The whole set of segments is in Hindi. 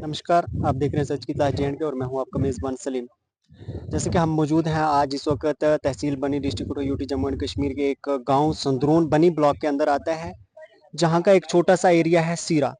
नमस्कार, आप देख रहे हैं सच की ताज जे एंड के और मैं हूं आपका मेज़बान सलीम। जैसे कि हम मौजूद हैं आज इस वक़्त तहसील बनी district UT Jammu and Kashmir के एक गाँव संदरून बनी ब्लॉक के अंदर आता है, जहाँ का एक छोटा-सा एरिया है सीरा,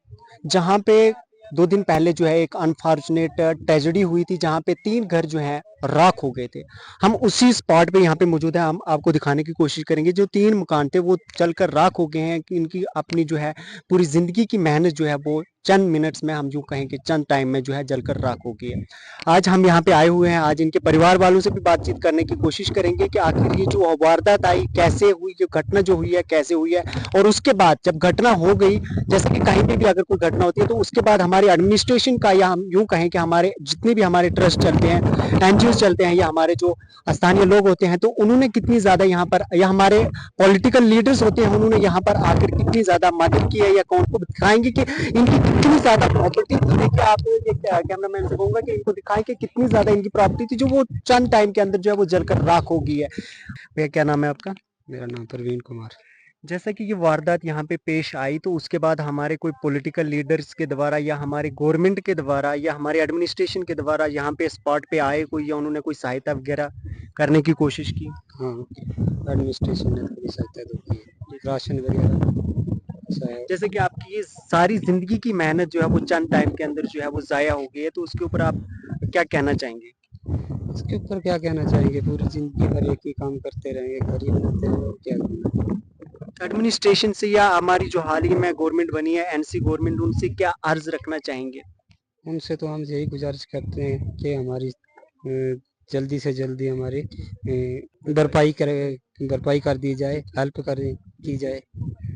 जहाँ पे 2 दिन पहले जो है एक अनफॉर्च्यूनेट ट्रेजेडी हुई थी, जहाँ पे 3 घर जो हैं राख हो गए थे। हम उसी स्पॉट पे यहाँ पे मौजूद हैं, हम आपको दिखाने की कोशिश करेंगे जो 3 मकान थे वो जलकर राख हो गए हैं कि इनकी अपनी जो है पूरी ज़िंदगी की मेहनत जो है वो चंद मिनट्स में हम यूँ कहें कि चंद टाइम में जो है जलकर राख हो गई है। आज हम यहाँ पे आए हुए हैं, आज इनके परिवार वालों से भी बातचीत करने की कोशिश करेंगे कि आखिर ये जो वारदात आई कैसे हुई, जो घटना जो हुई है कैसे हुई है और उसके बाद जब घटना हो गई, जैसे कि कहीं पे भी अगर कोई घटना होती है तो उसके बाद हमारे एडमिनिस्ट्रेशन का या हम यूँ कहें कि हमारे जितने भी हमारे ट्रस्ट चलते हैं, एनजीओ चलते हैं या हमारे जो स्थानीय लोग होते हैं तो उन्होंने कितनी ज़्यादा यहाँ पर या हमारे पॉलिटिकल लीडर्स होते हैं उन्होंने यहाँ पर आकर कितनी ज़्यादा मदद की है या कौन को दिखाएंगे कि इनकी कितनी ज़्यादा प्रॉपर्टी थी। देखिए आप ये कैमरामैन से कहूँगा कि इनको दिखाएं कि कितनी ज़्यादा इनकी प्रॉपर्टी थी जो वो चंद टाइम के अंदर जो है वो जलकर राख हो गई है। भैया क्या नाम है आपका? मेरा नाम प्रवीण कुमार। जैसा कि ये वारदात यहाँ पे पेश आई तो उसके बाद हमारे कोई पॉलिटिकल लीडर्स के द्वारा या हमारे गवर्नमेंट के द्वारा या हमारे एडमिनिस्ट्रेशन के द्वारा यहाँ पे स्पॉट पे आए कोई या उन्होंने कोई सहायता वगैरह करने की कोशिश की? हाँ, एडमिनिस्ट्रेशन ने थोड़ी सहायता तो की है, राशन वगैरह। जैसे कि आपकी ये सारी जिंदगी की मेहनत जो है वो चंद टाइम के अंदर जो है वो जाया हो गई है तो उसके ऊपर आप क्या कहना चाहेंगे? इसके ऊपर क्या कहना चाहेंगे, पूरी जिंदगी भर एक ही काम करते रहेंगे, घर ही बनाते रहेंगे और क्या करना। एडमिनिस्ट्रेशन से या हमारी जो हाल ही में गवर्नमेंट बनी है एनसी गवर्नमेंट उनसे क्या अर्ज रखना चाहेंगे? उनसे तो हम यही गुजारिश करते हैं कि हमारी जल्दी से जल्दी हमारी भरपाई कर दी जाए, हेल्प कर की जाए।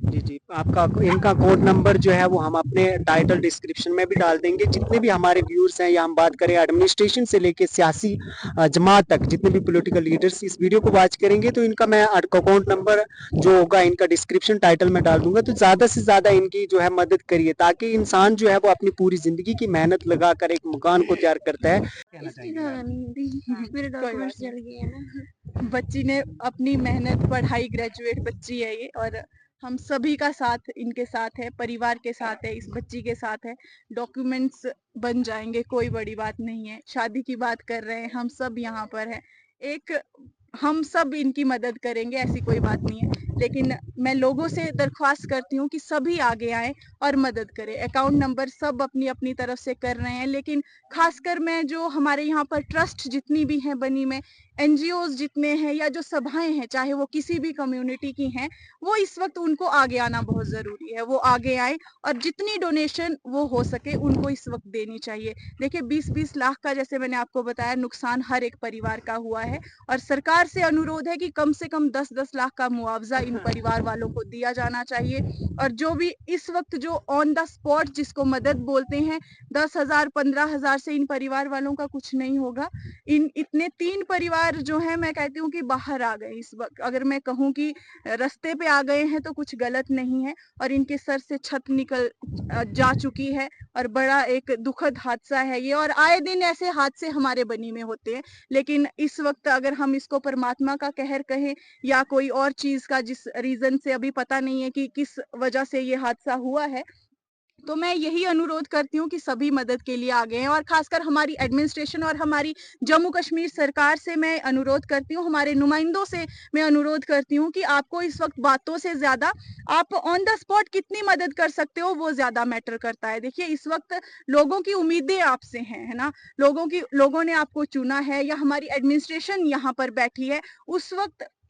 जी जी, आपका इनका कोड नंबर जो है वो हम अपने टाइटल डिस्क्रिप्शन में भी डाल देंगे। जितने भी हमारे व्यूअर्स हैं या हम बात करें एडमिनिस्ट्रेशन से लेके सियासी जमात तक जितने भी पॉलिटिकल लीडर्स इस वीडियो को वॉच करेंगे तो इनका मैं अकाउंट नंबर जो होगा इनका डिस्क्रिप्शन टाइटल में डाल दूंगा। तो ज़्यादा से ज़्यादा इनकी जो है मदद करिए ताकि इंसान जो है वो अपनी पूरी ज़िंदगी की मेहनत लगा कर एक मकान को तैयार करता है। कहना चाहेंगे आप? मेरे डॉक्यूमेंट्स जल गए हैं ना। बच्ची ने अपनी मेहनत पढ़ाई, ग्रेजुएट बच्ची है ये, और हम सभी का साथ इनके साथ है, परिवार के साथ है, इस बच्ची के साथ है। डॉक्यूमेंट्स बन जाएंगे, कोई बड़ी बात नहीं है। शादी की बात कर रहे हैं, हम सब यहाँ पर है। एक हम सब इनकी मदद करेंगे, ऐसी कोई बात नहीं है। लेकिन मैं लोगों से दरख्वास्त करती हूँ कि सभी आगे आए और मदद करें। अकाउंट नंबर सब अपनी अपनी तरफ से कर रहे हैं, लेकिन खासकर मैं जो हमारे यहाँ पर ट्रस्ट जितनी भी हैं बनी में, एनजीओज जितने हैं या जो सभाएं हैं, चाहे वो किसी भी कम्युनिटी की हैं, वो इस वक्त उनको आगे आना बहुत ज़रूरी है। वो आगे आए और जितनी डोनेशन वो हो सके उनको इस वक्त देनी चाहिए। देखिए 20-20 लाख का, जैसे मैंने आपको बताया, नुकसान हर एक परिवार का हुआ है और सरकार से अनुरोध है कि कम से कम 10-10 लाख का मुआवजा इन परिवार वालों को दिया जाना चाहिए। और जो भी इस वक्त जो ऑन द स्पॉट जिसको मदद बोलते हैं, 10,000 15,000 से इन परिवार वालों का कुछ नहीं होगा। इन इतने 3 परिवार जो है, मैं कहती हूँ कि बाहर आ गए इस वक्त। अगर मैं कहूँ कि रास्ते पे आ गए हैं तो कुछ गलत नहीं है, और इनके सर से छत निकल जा चुकी है और बड़ा एक दुखद हादसा है ये। और आए दिन ऐसे हादसे हमारे बनी में होते हैं, लेकिन इस वक्त अगर हम इसको परमात्मा का कहर कहें या कोई और चीज का, जिस रीजन से अभी पता नहीं है कि किस वजह से ये हादसा हुआ है, तो मैं यही अनुरोध करती हूँ कि सभी मदद के लिए आगे हैं। और खासकर हमारी एडमिनिस्ट्रेशन और हमारी जम्मू कश्मीर सरकार से मैं अनुरोध करती हूँ, हमारे नुमाइंदों से मैं अनुरोध करती हूँ कि आपको इस वक्त बातों से ज्यादा आप ऑन द स्पॉट कितनी मदद कर सकते हो वो ज्यादा मैटर करता है। देखिए इस वक्त लोगों की उम्मीदें आपसे हैं, है ना। लोगों ने आपको चुना है, या हमारी एडमिनिस्ट्रेशन यहाँ पर बैठी है,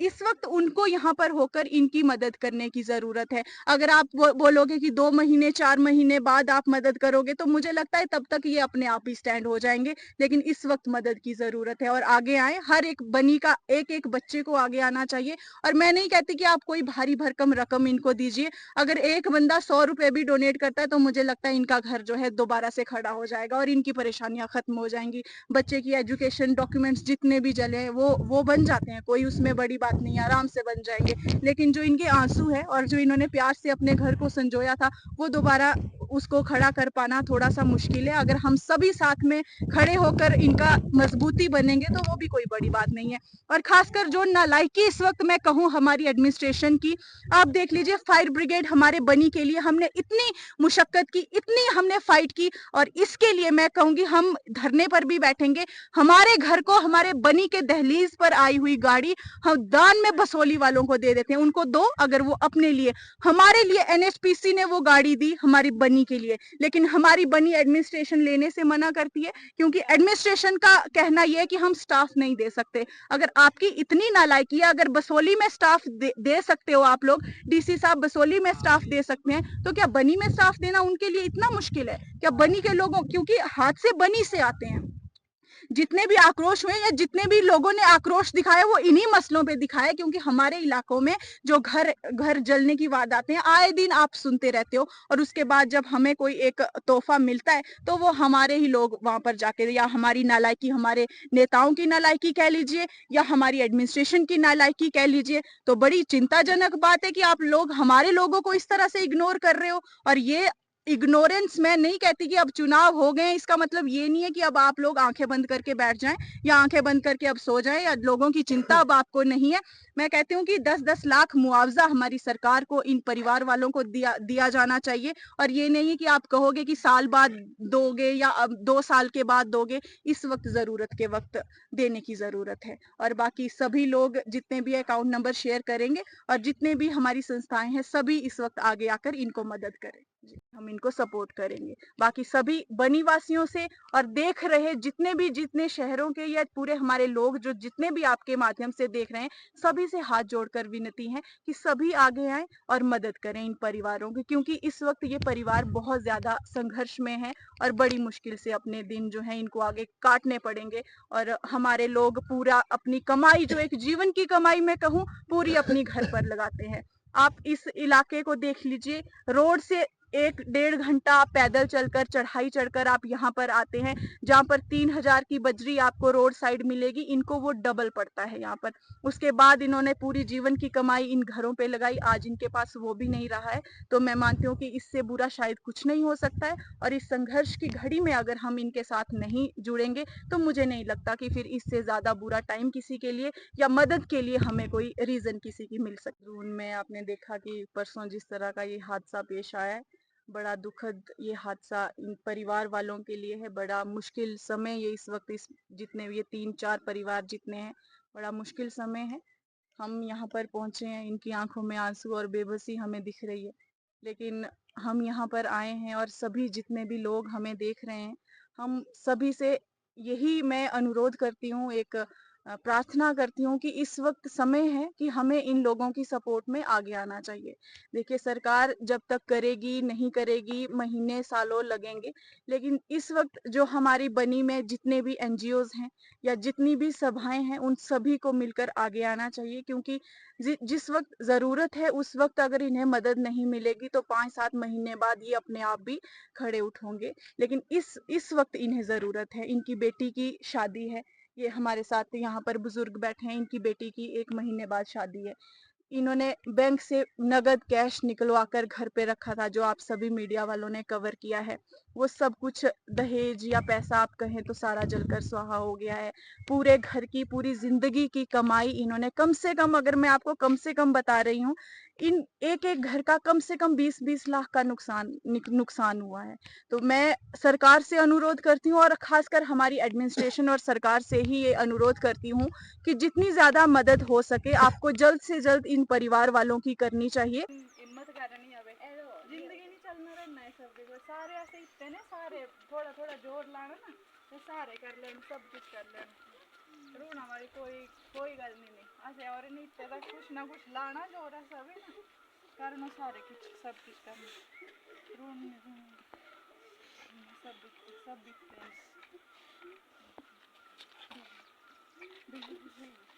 इस वक्त उनको यहाँ पर होकर इनकी मदद करने की जरूरत है। अगर आप बोलोगे कि 2 महीने 4 महीने बाद आप मदद करोगे, तो मुझे लगता है तब तक ये अपने आप ही स्टैंड हो जाएंगे। लेकिन इस वक्त मदद की जरूरत है और आगे आए। हर एक बनी का एक एक बच्चे को आगे आना चाहिए। और मैं नहीं कहती कि आप कोई भारी भरकम रकम इनको दीजिए। अगर एक बंदा 100 रुपए भी डोनेट करता है तो मुझे लगता है इनका घर जो है दोबारा से खड़ा हो जाएगा और इनकी परेशानियां खत्म हो जाएंगी। बच्चे की एजुकेशन डॉक्यूमेंट्स जितने भी जले हैं वो बन जाते हैं, कोई उसमें बड़ी बात नहीं है, आराम से बन जाएंगे। लेकिन जो इनके आंसू है और जो इन्होंने प्यार से अपने घर को संजोया था, वो दोबारा उसको खड़ा कर पाना थोड़ा सा मुश्किल है। अगर हम सभी साथ में खड़े होकर इनका मजबूती बनेंगे तो वो भी कोई बड़ी बात नहीं है। और खासकर जो नालायकी इस वक्त मैं कहूँ हमारी एडमिनिस्ट्रेशन की, आप देख लीजिए फायर ब्रिगेड हमारे बनी के लिए हमने इतनी मुशक्कत की, इतनी हमने फाइट की, और इसके लिए मैं कहूंगी हम धरने पर भी बैठेंगे। हमारे घर को हमारे बनी के दहलीज पर आई हुई गाड़ी हम दान में बसोली वालों को दे देते हैं, उनको दो अगर वो अपने लिए। हमारे लिए एनएचपीसी ने वो गाड़ी दी हमारी बनी के लिए, लेकिन हमारी बनी एडमिनिस्ट्रेशन लेने से मना करती है, क्योंकि एडमिनिस्ट्रेशन का कहना यह है कि हम स्टाफ नहीं दे सकते। अगर आपकी इतनी नालायकी है, अगर बसोली में स्टाफ दे सकते हो आप लोग, डीसी साहब बसोली में स्टाफ दे सकते हैं, तो क्या बनी में स्टाफ देना उनके लिए इतना मुश्किल है? क्या बनी के लोगों, क्योंकि हाथ से बनी से आते हैं, जितने भी आक्रोश हुए या जितने भी लोगों ने आक्रोश दिखाया वो इन्हीं मसलों पे दिखाया, क्योंकि हमारे इलाकों में जो घर घर जलने की वारदातें हैं आए दिन आप सुनते रहते हो, और उसके बाद जब हमें कोई एक तोहफा मिलता है तो वो हमारे ही लोग वहां पर जाके, या हमारी नालायकी, हमारे नेताओं की नालायकी कह लीजिए या हमारी एडमिनिस्ट्रेशन की नालायकी कह लीजिए, तो बड़ी चिंताजनक बात है कि आप लोग हमारे लोगों को इस तरह से इग्नोर कर रहे हो। और ये इग्नोरेंस मैं नहीं कहती कि अब चुनाव हो गए, इसका मतलब ये नहीं है कि अब आप लोग आंखें बंद करके बैठ जाएं या आंखें बंद करके अब सो जाएं या लोगों की चिंता अब आपको नहीं है। मैं कहती हूँ कि 10-10 लाख मुआवजा हमारी सरकार को इन परिवार वालों को दिया जाना चाहिए, और ये नहीं है कि आप कहोगे कि साल बाद दोगे या अब 2 साल के बाद दोगे। इस वक्त जरूरत के वक्त देने की जरूरत है। और बाकी सभी लोग जितने भी अकाउंट नंबर शेयर करेंगे और जितने भी हमारी संस्थाएं हैं सभी इस वक्त आगे आकर इनको मदद करें, हम इनको सपोर्ट करेंगे। बाकी सभी बनी वासियों से और देख रहे जितने शहरों के या पूरे हमारे लोग जो जितने भी आपके माध्यम से देख रहे हैं, सभी से हाथ जोड़कर विनती है कि सभी आगे आए और मदद करें इन परिवारों की, क्योंकि इस वक्त ये परिवार बहुत ज्यादा संघर्ष में है और बड़ी मुश्किल से अपने दिन जो है इनको आगे काटने पड़ेंगे। और हमारे लोग पूरा अपनी कमाई, जो एक जीवन की कमाई मैं कहूँ, पूरी अपनी घर पर लगाते हैं। आप इस इलाके को देख लीजिए, रोड से 1-1.5 घंटा आप पैदल चलकर चढ़ाई चढ़कर आप यहाँ पर आते हैं, जहाँ पर 3000 की बजरी आपको रोड साइड मिलेगी, इनको वो डबल पड़ता है यहाँ पर। उसके बाद इन्होंने पूरी जीवन की कमाई इन घरों पे लगाई, आज इनके पास वो भी नहीं रहा है। तो मैं मानती हूँ कि इससे बुरा शायद कुछ नहीं हो सकता है, और इस संघर्ष की घड़ी में अगर हम इनके साथ नहीं जुड़ेंगे तो मुझे नहीं लगता कि फिर इससे ज्यादा बुरा टाइम किसी के लिए या मदद के लिए हमें कोई रीजन किसी की मिल सकती। उनमें आपने देखा कि परसों जिस तरह का ये हादसा पेश आया है, बड़ा दुखद ये हादसा इन परिवार वालों के लिए है। बड़ा मुश्किल समय ये इस वक्त, इस जितने ये 3-4 परिवार जितने हैं, बड़ा मुश्किल समय है। हम यहाँ पर पहुंचे हैं, इनकी आंखों में आंसू और बेबसी हमें दिख रही है, लेकिन हम यहाँ पर आए हैं और सभी जितने भी लोग हमें देख रहे हैं, हम सभी से यही मैं अनुरोध करती हूँ, एक प्रार्थना करती हूँ कि इस वक्त समय है कि हमें इन लोगों की सपोर्ट में आगे आना चाहिए। देखिए सरकार जब तक करेगी नहीं करेगी, महीने सालों लगेंगे, लेकिन इस वक्त जो हमारी बनी में जितने भी एनजीओज हैं या जितनी भी सभाएं हैं, उन सभी को मिलकर आगे आना चाहिए, क्योंकि जिस वक्त जरूरत है उस वक्त अगर इन्हें मदद नहीं मिलेगी तो 5-7 महीने बाद ये अपने आप भी खड़े उठोगे। लेकिन इस वक्त इन्हें जरूरत है। इनकी बेटी की शादी है, ये हमारे साथ यहाँ पर बुजुर्ग बैठे हैं, इनकी बेटी की 1 महीने बाद शादी है। इन्होंने बैंक से नगद कैश निकलवा कर घर पे रखा था, जो आप सभी मीडिया वालों ने कवर किया है। वो सब कुछ दहेज या पैसा आप कहें तो सारा जलकर स्वाहा हो गया है। पूरे घर की पूरी जिंदगी की कमाई इन्होंने, कम से कम अगर मैं आपको कम से कम बता रही हूँ, इन एक घर का कम से कम 20-20 लाख का नुकसान हुआ है। तो मैं सरकार से अनुरोध करती हूँ और खासकर हमारी एडमिनिस्ट्रेशन और सरकार से ही ये अनुरोध करती हूँ कि जितनी ज्यादा मदद हो सके आपको जल्द से जल्द इन परिवार वालों की करनी चाहिए। हिम्मत करनी है, जिंदगी नहीं चलना रहना है सब देखो, सारे ऐसे इतने ने, सारे थोड़ा थोड़ा जोर लाना ना तो सारे कर लेन, सब कुछ कर लेन, रोना वाली कोई गल नहीं ऐसे, और नहीं इतना कुछ ना कुछ लाना जोर है सभी ना करना, सारे कुछ सब कुछ करना, रोना सब